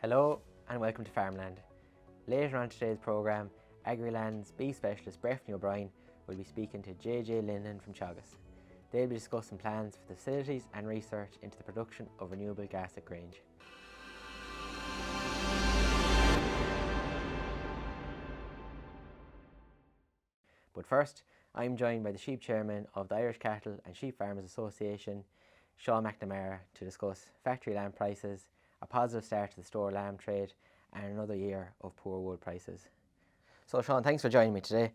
Hello and welcome to Farmland. Later on today's programme, Agriland's beef specialist Breifne O'Brien will be speaking to JJ Lenehan from Teagasc. They'll be discussing plans for the facilities and research into the production of renewable gas at Grange. But first, I'm joined by the sheep chairman of the Irish Cattle and Sheep Farmers Association, Sean McNamara, to discuss factory lamb prices, a positive start to the store lamb trade, and another year of poor wool prices. So Sean, thanks for joining me today.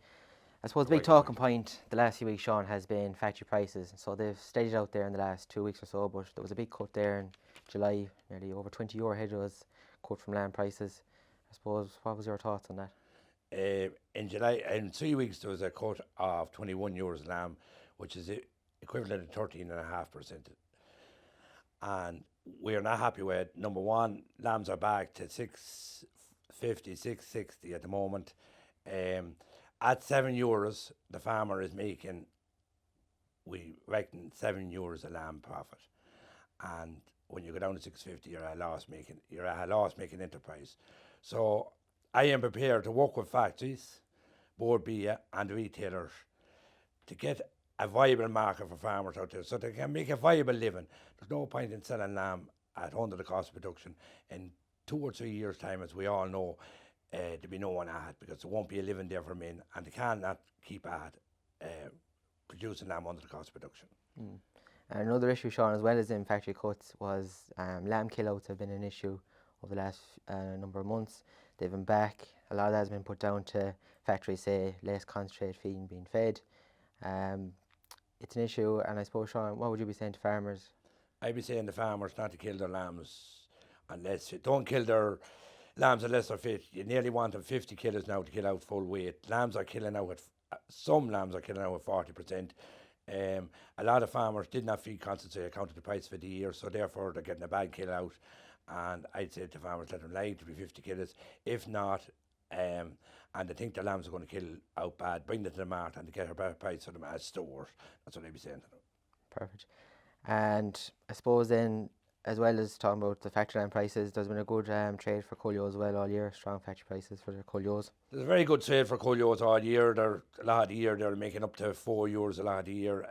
I suppose the big talking point the last few weeks, Sean, has been factory prices. So they've steadied out there in the last 2 weeks or so, but there was a big cut there in July, nearly over €20 a head was cut from lamb prices. I suppose, what was your thoughts on that? In July, in 3 weeks, there was a cut of €21 a lamb, which is equivalent to 13.5%. And we're not happy with it. Number one, lambs are back to 650, 660 at the moment. At €7, the farmer is making, we reckon, €7 a lamb profit. And when you go down to 650, you're a loss making enterprise. So I am prepared to work with factories, board BIA and retailers to get a viable market for farmers out there so they can make a viable living. There's no point in selling lamb at under the cost of production. In 2 or 3 years' time, as we all know, there'll be no one at it because there won't be a living there for men, and they cannot keep at producing lamb under the cost of production. And another issue, Sean, as well as in factory cuts, was lamb killouts have been an issue over the last number of months. They've been back. A lot of that has been put down to factories, say, less concentrated feed being fed. It's an issue, and I suppose, Sean, what would you be saying to farmers? I'd be saying to farmers not to kill their lambs don't kill their lambs unless they're fit. You nearly want them 50 kilos now to kill out full weight. Some lambs are killing out at 40%. A lot of farmers did not feed constantly account to the price for the year, so therefore they're getting a bad kill out. And I'd say to farmers, let them lie to be 50 kilos. If not, and they think their lambs are going to kill out bad, bring them to the market and to get a better price for them as stores. That's what I'd be saying to them. Perfect. And I suppose then, as well as talking about the factory lamb prices, there's been a good trade for culios as well all year, strong factory prices for the culios. There's a very good trade for culios all year. A lot of the year they're making up to €4 a lot of the year.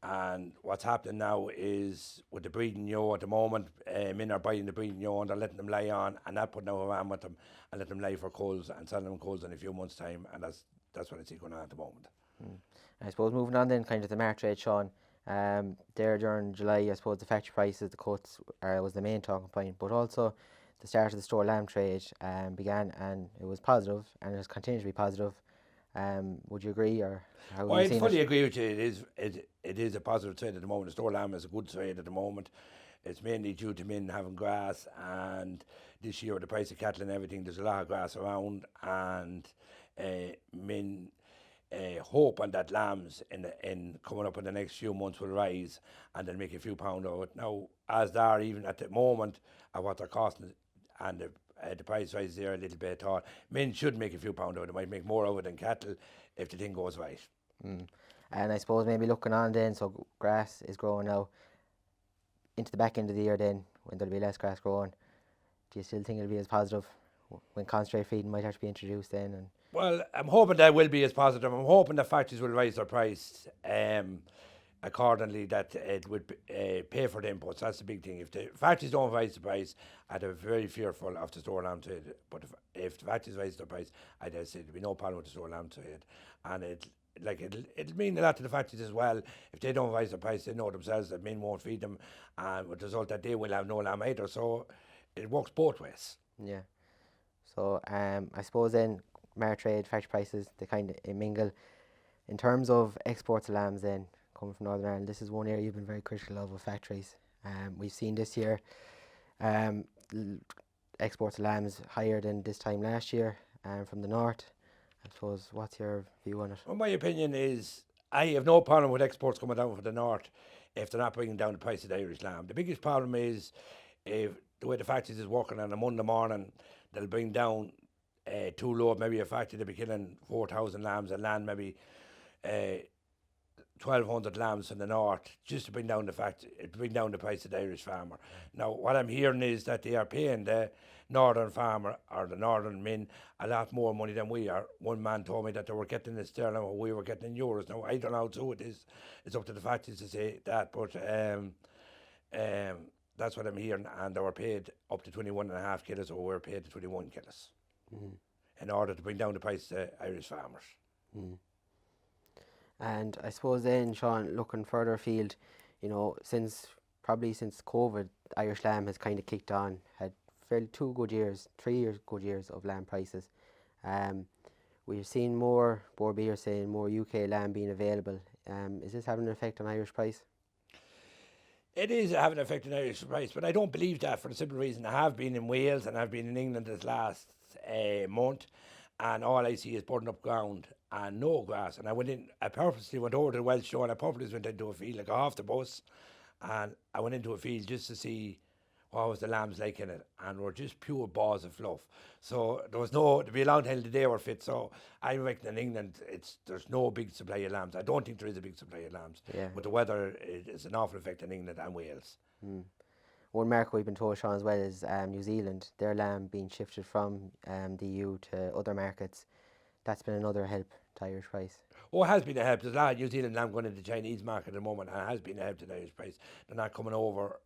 And what's happening now is with the breeding ewe at the moment, men are buying the breeding ewe and they're letting them lie on and not putting out a ram with them and let them lie for culls and selling them culls in a few months' time. And that's what I see going on at the moment. I suppose moving on then kind of the March trade, Sean, there during July, I suppose the factory prices, the cuts was the main talking point, but also the start of the store lamb trade began and it was positive and it has continued to be positive. Would you agree, or how Well, have you I seen fully it? agree with you. It is a positive trade at the moment. The store lamb is a good trade at the moment. It's mainly due to men having grass, and this year with the price of cattle and everything, there's a lot of grass around, and men hoping that lambs in coming up in the next few months will rise and they'll make a few pound of it. Now, as they are even at the moment at what they're costing, and the price rise there a little bit at all, men should make a few pound of it. They might make more of it than cattle if the thing goes right. And I suppose maybe looking on then, so grass is growing now into the back end of the year then, when there'll be less grass growing. Do you still think it'll be as positive when concentrate feeding might have to be introduced then? And Well, I'm hoping that will be as positive. I'm hoping that factories will raise their price accordingly, that it would pay for the inputs. That's the big thing. If the factories don't raise the price, I'd be very fearful of the store lamb trade. But if the factories raise their price, I'd say there'd be no problem with the store lamb trade. And it'll mean a lot to the factories as well. If they don't raise the price, they know themselves that men won't feed them, and with the result that they will have no lamb either. So it works both ways. yeah. So I suppose then March trade, factory prices, they kind of mingle. In terms of exports of lambs then, coming from Northern Ireland, this is one area you've been very critical of with factories. We've seen this year exports of lambs higher than this time last year from the north. I suppose, what's your view on it? Well, my opinion is I have no problem with exports coming down from the north if they're not bringing down the price of the Irish lamb. The biggest problem is if the way the factories is working on a Monday morning, they'll bring down too low. Maybe a factory they'll be killing 4,000 lambs and land maybe 1,200 lambs from the north just to bring down the price of the Irish farmer. Now, what I'm hearing is that they are paying the northern farmer or the northern men a lot more money than we are. One man told me that they were getting in sterling while we were getting in euros. Now, I don't know how true it is. It's up to the factories to say that, but that's what I'm hearing. And they were paid up to 21.5 kilos, or we were paid to 21 kilos in order to bring down the price to Irish farmers. And I suppose then, Sean, looking further afield, you know, probably since COVID, Irish lamb has kind of kicked on, had fairly 3 good years of lamb prices. We've seen more, Borby are saying, more UK lamb being available. Is this having an effect on Irish price? It is having an effect on Irish price, but I don't believe that, for the simple reason I have been in Wales and I've been in England this last month, and all I see is burning up ground and no grass. And I purposely went over to the Welsh show, and I purposely went into a field. I got off the bus and I went into a field just to see what was the lambs like in it, and were just pure balls of fluff. So there'd be a long time till they were fit. So I reckon in England there's no big supply of lambs. I don't think there is a big supply of lambs. Yeah. But the weather is an awful effect in England and Wales. One market we've been told, Sean, as well, is New Zealand. Their lamb being shifted from the EU to other markets. That's been another help to Irish price. Oh, it has been a help. There's a lot of New Zealand lamb going into the Chinese market at the moment, and it has been a help to the Irish price. They're not coming over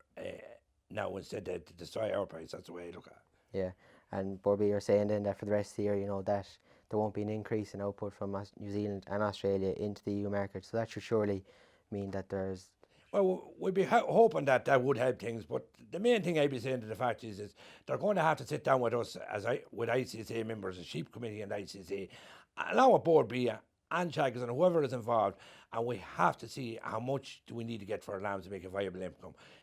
now instead to destroy our price. That's the way I look at it. Yeah, and Borby are saying then that for the rest of the year, you know, that there won't be an increase in output from New Zealand and Australia into the EU market. So that should surely mean that there's... Well, we'd be hoping that would help things, but the main thing I'd be saying to the factories is they're going to have to sit down with us with ICSA members, the Sheep Committee and ICSA, along with Board B and Teagasc and whoever is involved, and we have to see how much do we need to get for our lambs to make a viable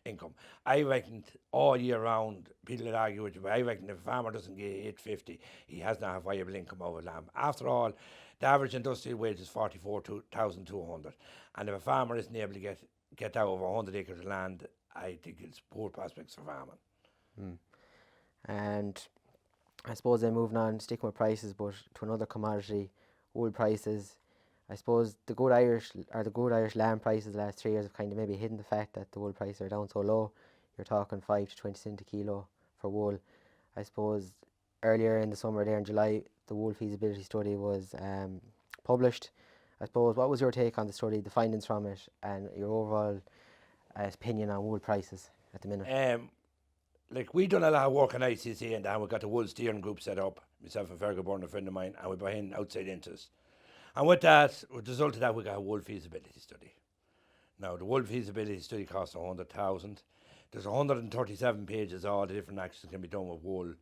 income. I reckon all year round, people would argue with you, but I reckon if a farmer doesn't get 850, he has not a viable income out of lamb. After all, the average industrial wage is 44,200, and if a farmer isn't able to get out of 100 acres of land, I think it's poor prospects for farming. And I suppose then moving on, sticking with prices, but to another commodity, wool prices. I suppose the good Irish lamb prices the last 3 years have kind of maybe hidden the fact that the wool prices are down so low. You're talking 5 to 20 cent a kilo for wool. I suppose earlier in the summer there in July, the wool feasibility study was published. I suppose, what was your take on the study, the findings from it, and your overall opinion on wool prices at the minute? Like, we done a lot of work on ICC, and we got the wool steering group set up, myself and Fergal Byrne, a friend of mine, and we brought in outside interest. And with the result of that, we got a wool feasibility study. Now, the wool feasibility study costs 100,000. There's 137 pages, all the different actions can be done with wool.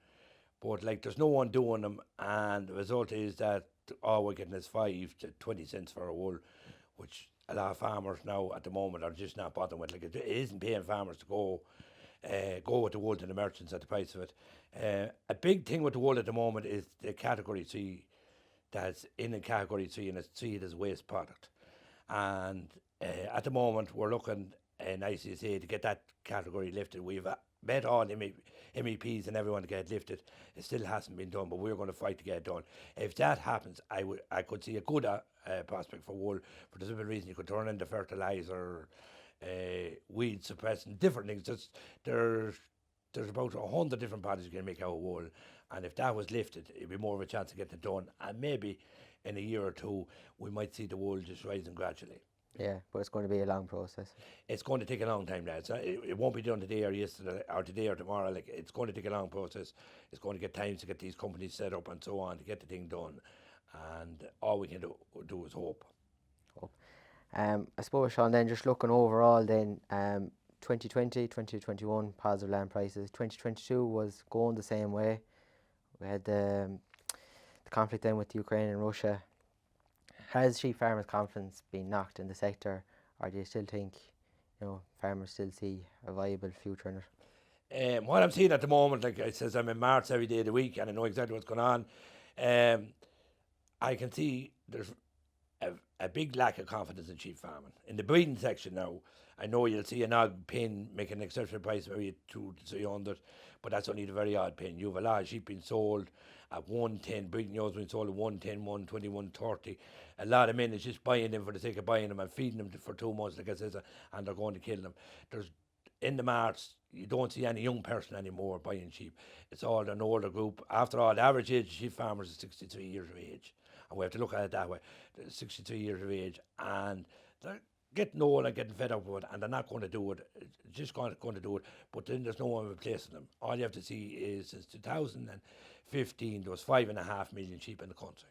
But, like, there's no one doing them, and the result is that all we're getting is 5 to 20 cents for a wool, which a lot of farmers now at the moment are just not bothering with. Like, it isn't paying farmers to go with the wool to the merchants at the price of it. A big thing with the wool at the moment is the category C, that's in the category C, and it's treated as waste product. And at the moment, we're looking in ICSA to get that category lifted. We've met all MEPs and everyone to get it lifted. It still hasn't been done, but we're going to fight to get it done. If that happens, I could see a good prospect for wool, for the simple reason you could turn into fertiliser, weed suppressant, different things. There's about 100 different products you can make out of wool, and if that was lifted, it'd be more of a chance of getting it done, and maybe in a year or two we might see the wool just rising gradually. Yeah, but it's going to be a long process. It's going to take a long time, lads. It won't be done today or yesterday or today or tomorrow. Like, it's going to take a long process. It's going to get time to get these companies set up and so on to get the thing done, and all we can do is hope. I suppose, Sean, then just looking overall then, 2020, 2021 positive land prices. 2022 was going the same way. We had the conflict then with Ukraine and Russia. Has sheep farmers' confidence been knocked in the sector, or do you still think, you know, farmers still see a viable future in it? What I'm seeing at the moment, like I says, I'm in March every day of the week, and I know exactly what's going on. I can see there's a big lack of confidence in sheep farming. In the breeding section now, I know you'll see an og pin making an exceptional price, maybe 200 to 300, but that's only the very odd pen. You have a lot of sheep being sold at 110, breeding ewes being sold at 110, 120, 130. A lot of men is just buying them for the sake of buying them and feeding them for 2 months, like I says, and they're going to kill them. There's in the marts, you don't see any young person anymore buying sheep. It's all an older group. After all, the average age of sheep farmers is 63 years of age. And we have to look at it that way. They're 63 years of age, and they're getting old and getting fed up with it, and they're not going to do it. Just going to do it, but then there's no one replacing them. All you have to see is since 2015, there was 5.5 million sheep in the country.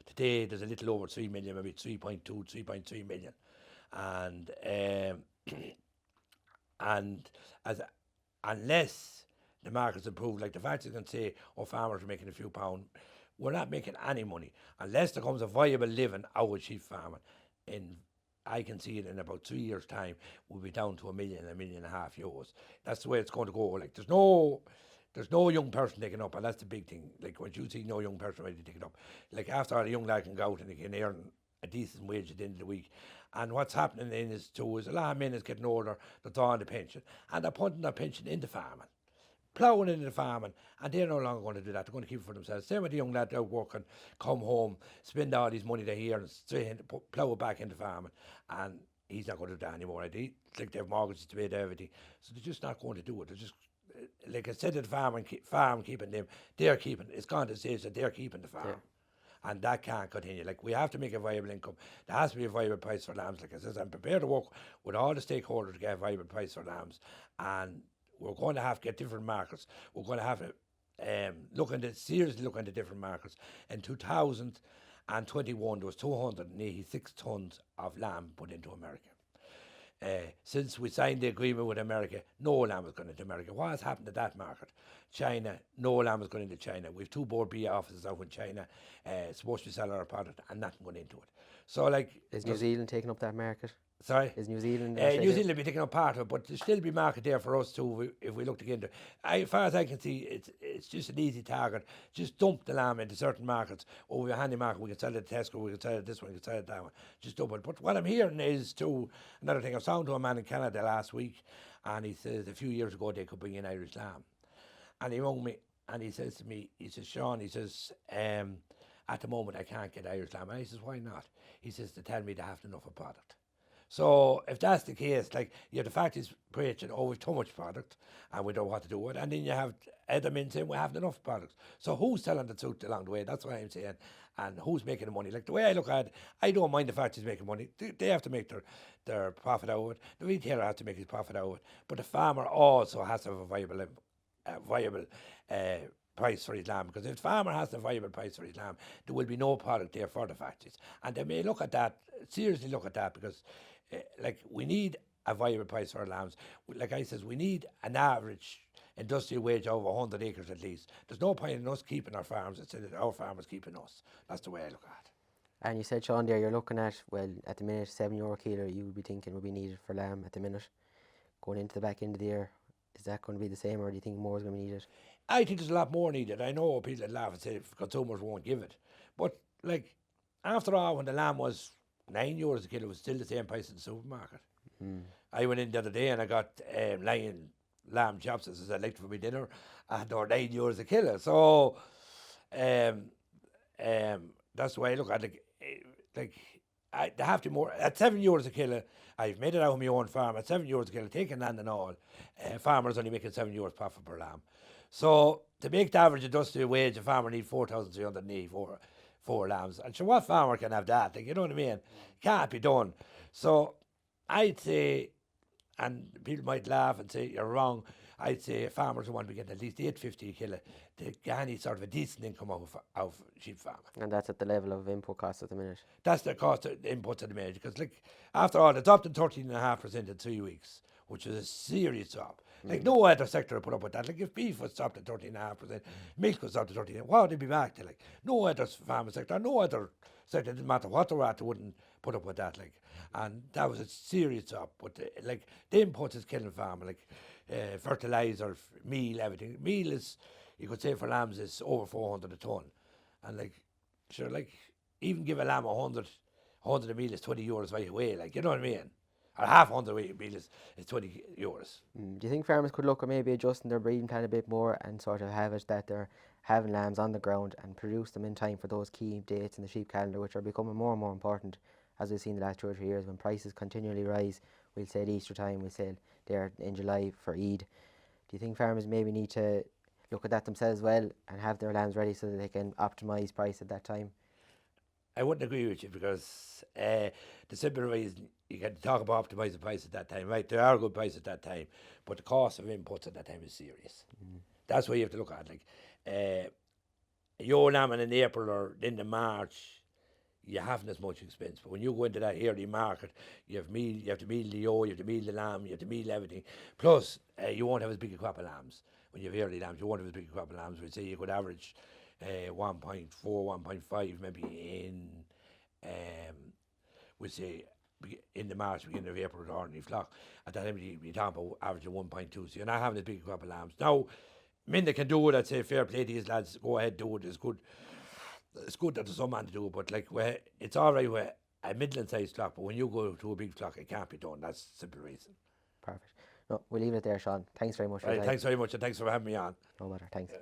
Today, there's a little over 3 million, maybe 3.2, 3.3 million. And and unless the market's improved, like the factory can say, oh, farmers are making a few pounds, we're not making any money. Unless there comes a viable living out of sheep farming, I can see it in about 3 years' time, we'll be down to 1 million, 1.5 million euros. That's the way it's going to go. Like there's no young person taking up, and that's the big thing. Like when you see no young person ready to take it up, like after all, a young lad can go out and he can earn a decent wage at the end of the week. And what's happening then is too is a lot of men is getting older, they're drawing the pension, and they're putting their pension into farming, ploughing into the farming, and they're no longer going to do that. They're going to keep it for themselves. Same with the young lad out working, come home, spend all his money they hear and straight into, plough it back into farming, and he's not going to do that anymore. It's like they have mortgages to pay to everything, so they're just not going to do it. They're just, like I said, the farm keeping them, they're keeping, it's gone to say that they're keeping the farm. Yeah. And that can't continue. Like, we have to make a viable income. There has to be a viable price for lambs. Like I said, I'm prepared to work with all the stakeholders to get a viable price for lambs. And we're going to have to get different markets. We're going to have to seriously look into different markets. In 2021, there was 286 tons of lamb put into America. Since we signed the agreement with America, no lamb has gone into America. What has happened to that market? China, no lamb has gone into China. We have 2 Board B offices out in China, supposed to be selling our product, and nothing going into it. So, like, is New Zealand taking up that market? Sorry? Is New Zealand? New Zealand will be taking up part of it, but there'll still be market there for us too if we look to get into it. As far as I can see, it's just an easy target. Just dump the lamb into certain markets. Or we have a handy market, we can sell it to Tesco, we can sell it this one, we can sell it that one. Just dump it. But what I'm hearing is too, another thing, I was talking to a man in Canada last week, and he says a few years ago they could bring in Irish lamb. And he rang me, and he says to me, he says, Sean, he says, at the moment I can't get Irish lamb. And I says, why not? He says, they tell me they have enough of product. So if that's the case, like, you have the factories preaching, oh, we've too much product and we don't know what to do with it. And then you have other men saying we haven't enough products. So who's telling the truth along the way? That's what I'm saying. And who's making the money? Like, the way I look at it, I don't mind the factories making money. They have to make their profit out of it. The retailer has to make his profit out of it. But the farmer also has to have a viable price for his lamb, because if the farmer has a viable price for his lamb, there will be no product there for the factories. And they may look at that, seriously look at that, because like, we need a viable price for our lambs. Like I says, we need an average industrial wage over 100 acres at least. There's no point in us keeping our farms instead of our farmers keeping us. That's the way I look at it. And you said, Sean, there you're looking at, well, at the minute, €7 kilo you would be thinking would be needed for lamb at the minute. Going into the back end of the year, is that going to be the same, or do you think more is going to be needed? I think there's a lot more needed. I know people that laugh and say consumers won't give it. But, like, after all, when the lamb was €9 a kilo, it was still the same price in the supermarket. I went in the other day and I got lamb chops as I liked for my dinner, and they were €9 a kilo. So that's the way I look at it. Like, they have to more at €7 a kilo. I've made it out of my own farm at €7 a kilo, taking land and all. Farmers only making €7 profit per lamb. So to make the average industrial wage, a farmer needs 4,384 4 lambs. And sure, what farmer can have that? Like, you know what I mean? Can't be done. So I'd say, and people might laugh and say you're wrong, I'd say farmers who want to be getting at least $8.50 a kilo to get any sort of a decent income out of sheep farming. And that's at the level of input costs at the minute? That's the cost of inputs at the minute. Because, like, after all, it's up to 13.5% in 3 weeks, which is a serious drop. Like, no other sector would put up with that. Like, if beef was stopped at 13.5%, milk was stopped at 13.5%, what would they be back to? Like, no other farming sector, no other sector, didn't matter what they were at, they wouldn't put up with that. Like, and that was a serious drop. But, like, the inputs is killing farming. Like, fertilizer, meal, everything. Meal is, you could say for lambs, is over 400 a tonne. And, like, sure, like, even give a lamb 100 of meal is €20 right away. Like, you know what I mean? Or half hundredweight meal is €20. Do you think farmers could look at maybe adjusting their breeding plan a bit more and sort of have it that they're having lambs on the ground and produce them in time for those key dates in the sheep calendar, which are becoming more and more important, as we've seen the last 2 or 3 years when prices continually rise? We'll say at Easter time, we'll say they're in July for Eid. Do you think farmers maybe need to look at that themselves as well and have their lambs ready so that they can optimise price at that time? I wouldn't agree with you because the simple reason you can talk about optimising price at that time, right? They are a good price at that time, but the cost of inputs at that time is serious. That's what you have to look at. Like your lamb in April or into March, you haven't as much expense. But when you go into that early market, you have meal, you have to meal the ewe, you have to meal the lamb, you have to meal everything. Plus, you won't have as big a crop of lambs. When you have early lambs, you won't have as big a crop of lambs. We'd say you could average 1.4, 1.5 maybe in, we'd say in the March, beginning of April, the ordinary flock. At that time, you're talking about averaging 1.2. So you're not having as big a crop of lambs. Now, men that can do it, I'd say fair play to these lads, go ahead, do it. It's good. It's good that there's some man to do it, but like it's all right with a middling-sized flock, but when you go to a big flock, it can't be done. That's the simple reason. Perfect. No, we'll leave it there, Sean. Thanks very much for your time. Thanks very much, and thanks for having me on. No matter. Thanks.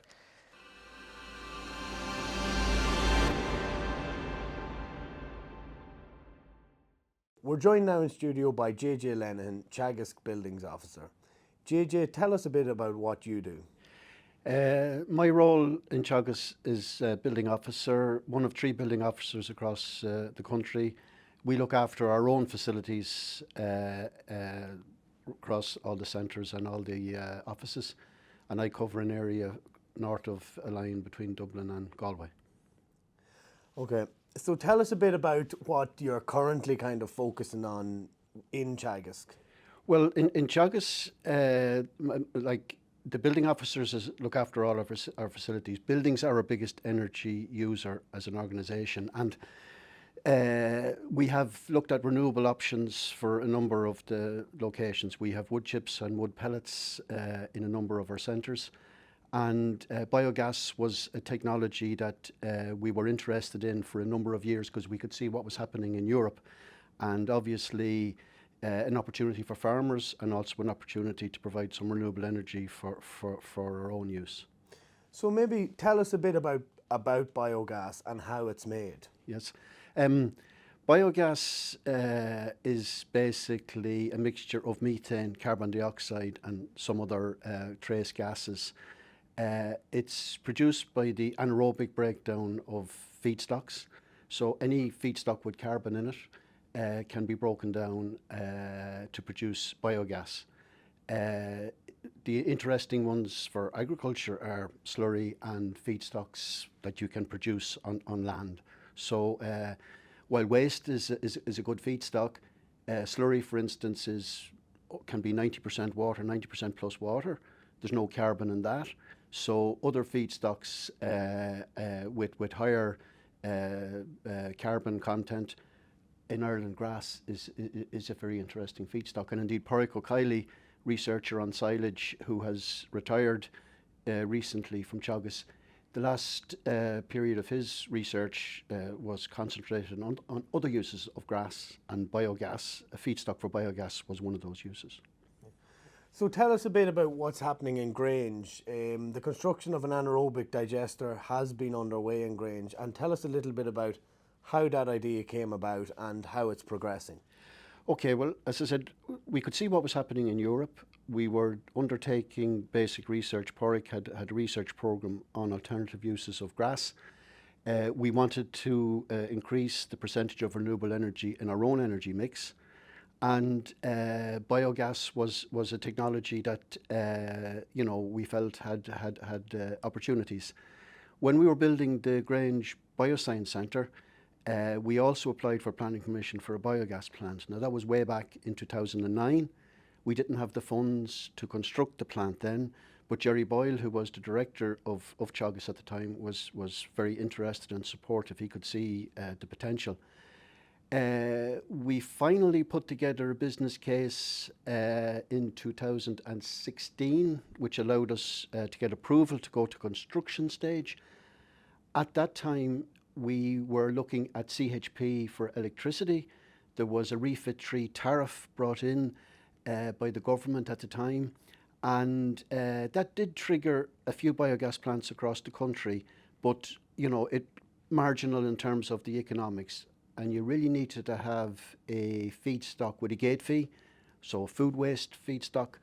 We're joined now in studio by JJ Lenehan, Teagasc Buildings Officer. JJ, tell us a bit about what you do. My role in Teagasc is building officer, one of 3 building officers across the country. We look after our own facilities across all the centres and all the offices, and I cover an area north of a line between Dublin and Galway. Okay, so tell us a bit about what you're currently kind of focusing on in Teagasc. Well, in Teagasc, like the building officers look after all of our facilities. Buildings are our biggest energy user as an organisation, and we have looked at renewable options for a number of the locations. We have wood chips and wood pellets in a number of our centres, and biogas was a technology that we were interested in for a number of years because we could see what was happening in Europe, and obviously an opportunity for farmers and also an opportunity to provide some renewable energy for our own use. So maybe tell us a bit about biogas and how it's made. Yes. Biogas is basically a mixture of methane, carbon dioxide and some other trace gases. It's produced by the anaerobic breakdown of feedstocks. So any feedstock with carbon in it can be broken down to produce biogas. The interesting ones for agriculture are slurry and feedstocks that you can produce on land. So while waste is a good feedstock, slurry, for instance, can be 90% water, 90% plus water. There's no carbon in that. So other feedstocks with higher carbon content, in Ireland, grass is a very interesting feedstock. And indeed, Pádraig O'Reilly, researcher on silage, who has retired recently from Teagasc, the last period of his research was concentrated on other uses of grass, and biogas, a feedstock for biogas, was one of those uses. So tell us a bit about what's happening in Grange. The construction of an anaerobic digester has been underway in Grange, and tell us a little bit about how that idea came about and how it's progressing. Okay, well, as I said, we could see what was happening in Europe. We were undertaking basic research. Pádraig had a research programme on alternative uses of grass. We wanted to increase the percentage of renewable energy in our own energy mix, and biogas was a technology that we felt had opportunities. When we were building the Grange Bioscience Centre, we also applied for planning permission for a biogas plant. Now that was way back in 2009. We didn't have the funds to construct the plant then, but Jerry Boyle, who was the director of Teagasc at the time, was very interested and supportive. He could see the potential. We finally put together a business case in 2016, which allowed us to get approval to go to construction stage. At that time, we were looking at CHP for electricity. There was a refit 3 tariff brought in by the government at the time, and that did trigger a few biogas plants across the country, but it marginal in terms of the economics. And you really needed to have a feedstock with a gate fee, so food waste feedstock,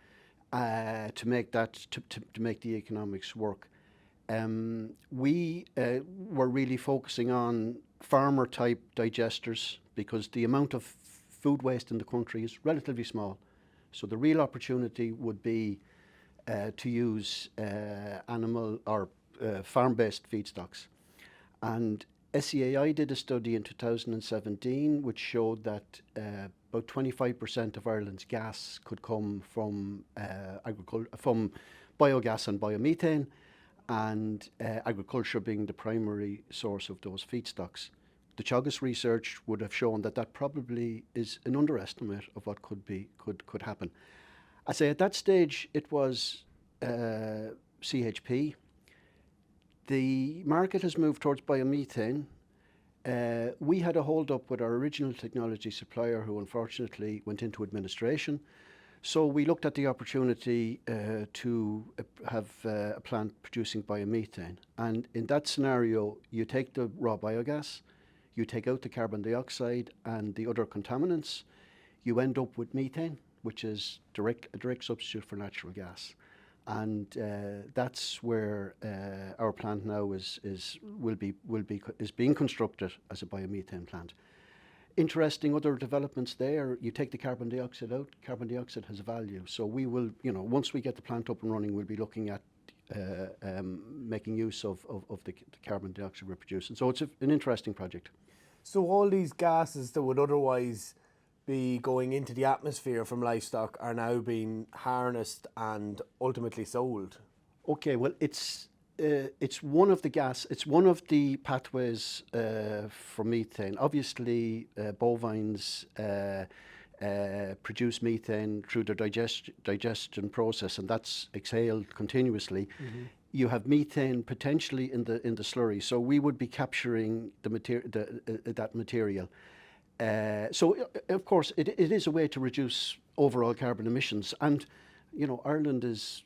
to make that to make the economics work. We were really focusing on farmer type digesters because the amount of food waste in the country is relatively small. So the real opportunity would be to use animal or farm-based feedstocks. And SEAI did a study in 2017 which showed that about 25% of Ireland's gas could come from from biogas and biomethane, and agriculture being the primary source of those feedstocks. The Teagasc research would have shown that that probably is an underestimate of what could happen. I say at that stage it was CHP. The market has moved towards biomethane. We had a hold up with our original technology supplier who unfortunately went into administration. So we looked at the opportunity to have a plant producing biomethane. And in that scenario, you take the raw biogas, you take out the carbon dioxide and the other contaminants, you end up with methane, which is a direct substitute for natural gas. And that's where our plant now is being constructed as a biomethane plant. Interesting other developments there. You take the carbon dioxide out. Carbon dioxide has a value, so we will, once we get the plant up and running, we'll be looking at making use of the carbon dioxide we're producing. So it's an interesting project. So all these gases that would otherwise be going into the atmosphere from livestock are now being harnessed and ultimately sold. Okay, well, it's one of the pathways for methane. Obviously, bovines produce methane through their digestion process, and that's exhaled continuously. Mm-hmm. You have methane potentially in the slurry, so we would be capturing that material. So, of course, it is a way to reduce overall carbon emissions. And, Ireland is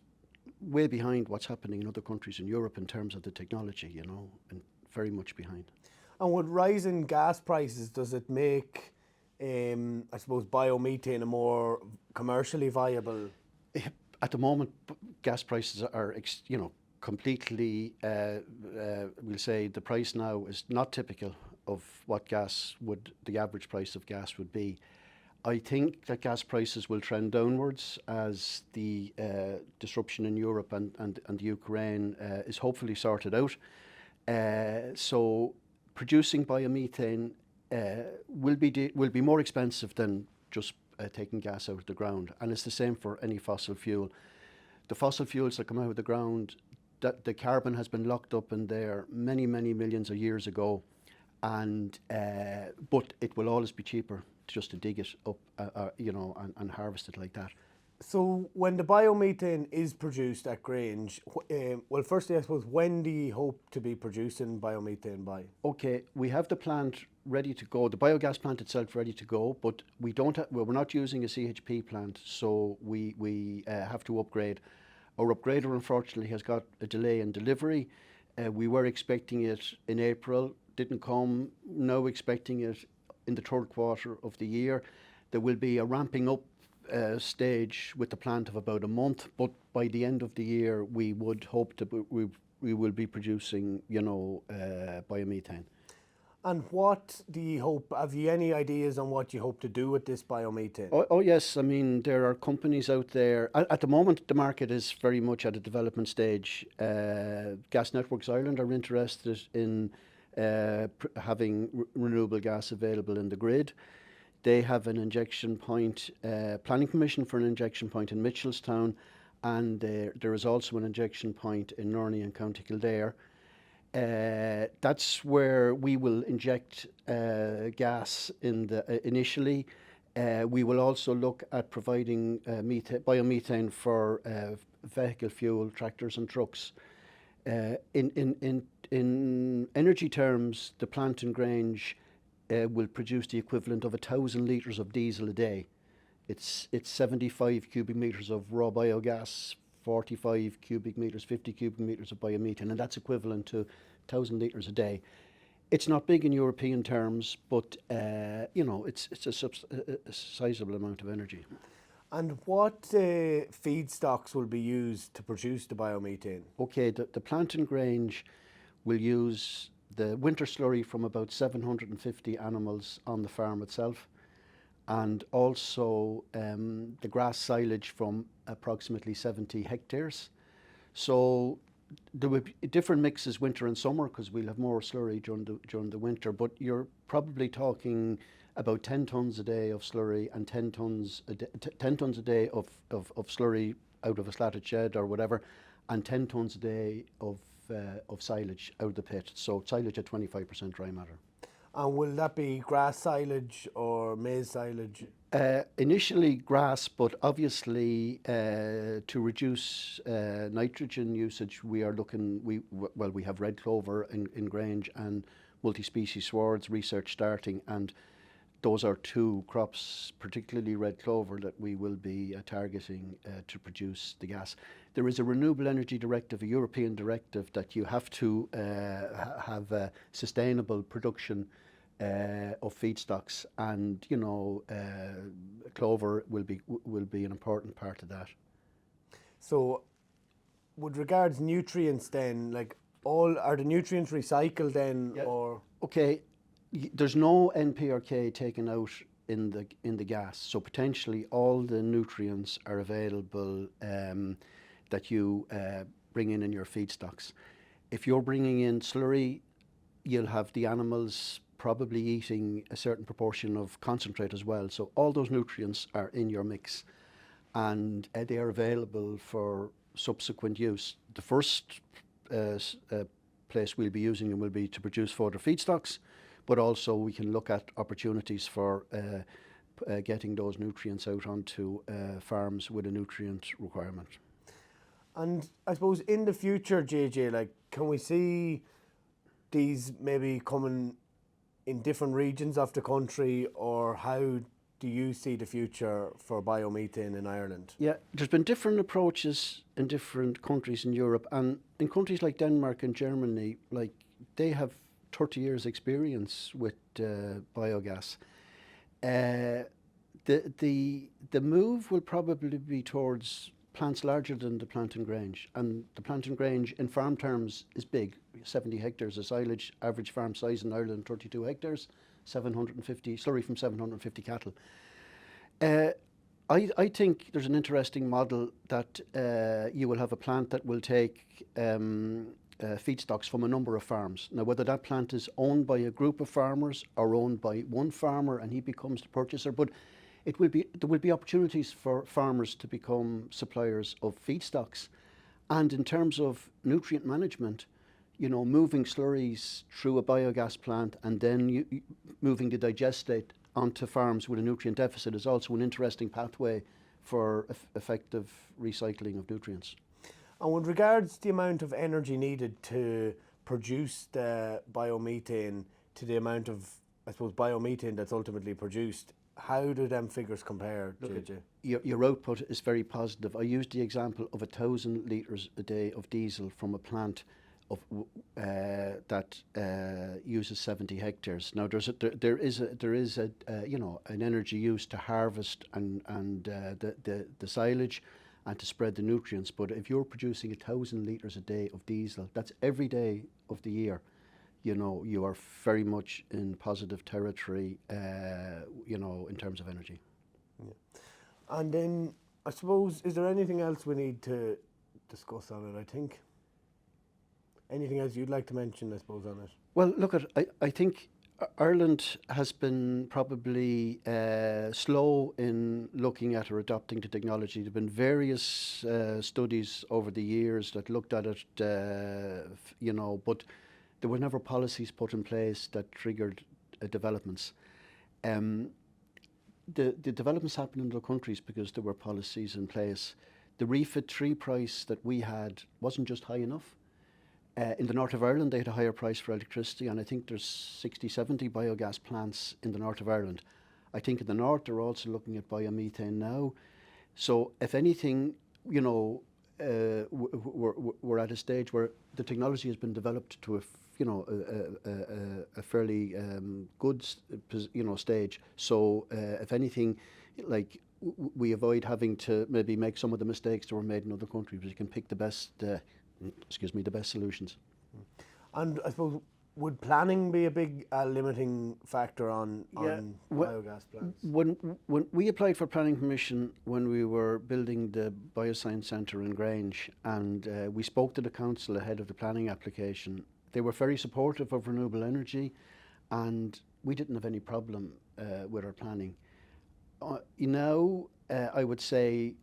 way behind what's happening in other countries in Europe in terms of the technology, and very much behind. And with rising gas prices, does it make, I suppose, biomethane a more commercially viable? At the moment, gas prices are, completely, we'll say the price now is not typical of what the average price of gas would be. I think that gas prices will trend downwards as the disruption in Europe and the Ukraine is hopefully sorted out. So producing biomethane will be more expensive than just taking gas out of the ground, and it's the same for any fossil fuel. The fossil fuels that come out of the ground, that the carbon has been locked up in there many millions of years ago, and but it will always be cheaper just to dig it up, and harvest it like that. So when the biomethane is produced at Grange, well, firstly, I suppose, when do you hope to be producing biomethane by? Okay, we have the plant ready to go, the biogas plant itself ready to go, but we're not using a CHP plant, so we have to upgrade. Our upgrader, unfortunately, has got a delay in delivery. We were expecting it in April, didn't come. Now expecting it in the third quarter of the year. There will be a ramping up stage with the plant of about a month, but by the end of the year, we would hope we will be producing, biomethane. And what do you hope? Have you any ideas on what you hope to do with this biomethane? Oh yes, I mean, there are companies out there. At the moment, the market is very much at a development stage. Gas Networks Ireland are interested in having renewable gas available in the grid. They have an injection point, planning permission for an injection point in Mitchelstown, and there is also an injection point in Norney in County Kildare. That's where we will inject gas initially. We will also look at providing biomethane for vehicle fuel, tractors and trucks. In energy terms, the plant in Grange will produce the equivalent of 1,000 litres of diesel a day. It's 75 cubic metres of raw biogas, 45 cubic metres, 50 cubic metres of biomethane, and that's equivalent to 1,000 litres a day. It's not big in European terms, but it's a sizable amount of energy. And what feedstocks will be used to produce the biomethane? Okay, the plant in Grange will use the winter slurry from about 750 animals on the farm itself, and also the grass silage from approximately 70 hectares. So there will be different mixes winter and summer, because we'll have more slurry during the winter, but you're probably talking about 10 tonnes a day of slurry and 10 tonnes a day of slurry out of a slatted shed or whatever, and 10 tonnes a day of silage out of the pit. So silage at 25% dry matter. And will that be grass silage or maize silage? Initially grass, but obviously to reduce nitrogen usage, we are looking. We have red clover in Grange and multi-species swards research starting, and those are two crops, particularly red clover, that we will be targeting to produce the gas. There is a renewable energy directive, a European directive, that you have to have sustainable production of feedstocks, and clover will be an important part of that. So, with regards nutrients, then, like, are the nutrients recycled then, Yeah. or? Okay, there's no NPRK taken out in the gas, so potentially all the nutrients are available that you bring in your feedstocks. If you're bringing in slurry, you'll have the animals probably eating a certain proportion of concentrate as well. So all those nutrients are in your mix, and they are available for subsequent use. The first place we'll be using them will be to produce further feedstocks, but also we can look at opportunities for getting those nutrients out onto farms with a nutrient requirement. And I suppose in the future, JJ, like, can we see these maybe coming in different regions of the country, or how do you see the future for biomethane in Ireland? Yeah, there's been different approaches in different countries in Europe, and in countries like Denmark and Germany, like, they have 30 years experience with biogas. The move will probably be towards plants larger than the plant in Grange, and the plant in Grange in farm terms is big, 70 hectares of silage, average farm size in Ireland 32 hectares, 750 slurry from 750 cattle. I think there's an interesting model that you will have a plant that will take feedstocks from a number of farms. Now, whether that plant is owned by a group of farmers or owned by one farmer and he becomes the purchaser, but there will be opportunities for farmers to become suppliers of feedstocks. And in terms of nutrient management, moving slurries through a biogas plant and then moving the digestate onto farms with a nutrient deficit is also an interesting pathway for effective recycling of nutrients. And with regards to the amount of energy needed to produce the biomethane to the amount of, I suppose, biomethane that's ultimately produced, how do them figures compare, JJ? Your output is very positive. I used the example of 1,000 litres a day of diesel from a plant that uses 70 hectares. Now, there is an energy used to harvest and the silage and to spread the nutrients. But if you're producing 1,000 litres a day of diesel, that's every day of the year. You are very much in positive territory, in terms of energy. Yeah. And then, I suppose, is there anything else we need to discuss on it, I think? Anything else you'd like to mention, I suppose, on it? Well, look, I think Ireland has been probably slow in looking at or adopting the technology. There have been various studies over the years that looked at it, but there were never policies put in place that triggered developments. The developments happened in other countries because there were policies in place. The refit 3 price that we had wasn't just high enough. In the north of Ireland, they had a higher price for electricity, and I think there's 60, 70 biogas plants in the north of Ireland. I think in the north, they're also looking at biomethane now. So if anything, you know, we're at a stage where the technology has been developed to a fairly good stage. So if anything, like we avoid having to maybe make some of the mistakes that were made in other countries. We can pick the best, the best solutions. And I suppose, would planning be a big limiting factor on biogas plants? When we applied for planning permission when we were building the Bioscience Centre in Grange, and we spoke to the council ahead of the planning application, they were very supportive of renewable energy, and we didn't have any problem with our planning. I would say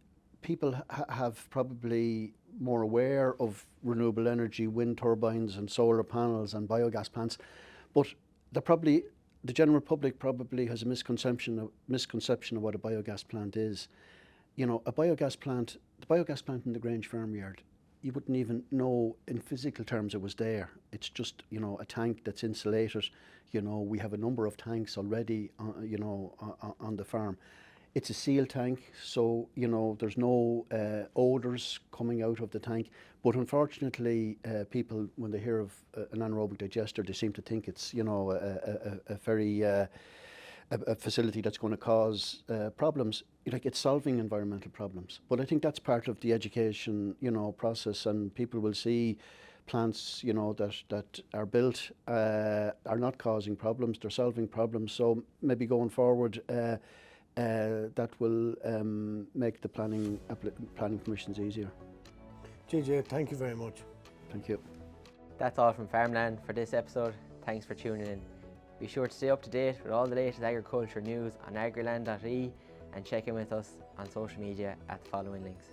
people have probably more aware of renewable energy, wind turbines and solar panels and biogas plants, but the general public probably has a misconception of what a biogas plant is. You know, the biogas plant in the Grange farmyard, you wouldn't even know in physical terms it was there. It's just, you know, a tank that's insulated. You know, we have a number of tanks already, on the farm. It's a seal tank, so, you know, there's no odours coming out of the tank. But unfortunately, people, when they hear of an anaerobic digester, they seem to think it's, you know, a very a facility that's going to cause problems. Like, it's solving environmental problems. But I think that's part of the education, you know, process, and people will see plants, you know, that are built are not causing problems, they're solving problems. So maybe going forward, that will make the planning permissions easier. JJ, thank you very much. Thank you. That's all from Farmland for this episode. Thanks for tuning in. Be sure to stay up to date with all the latest agriculture news on agriland.ie and check in with us on social media at the following links.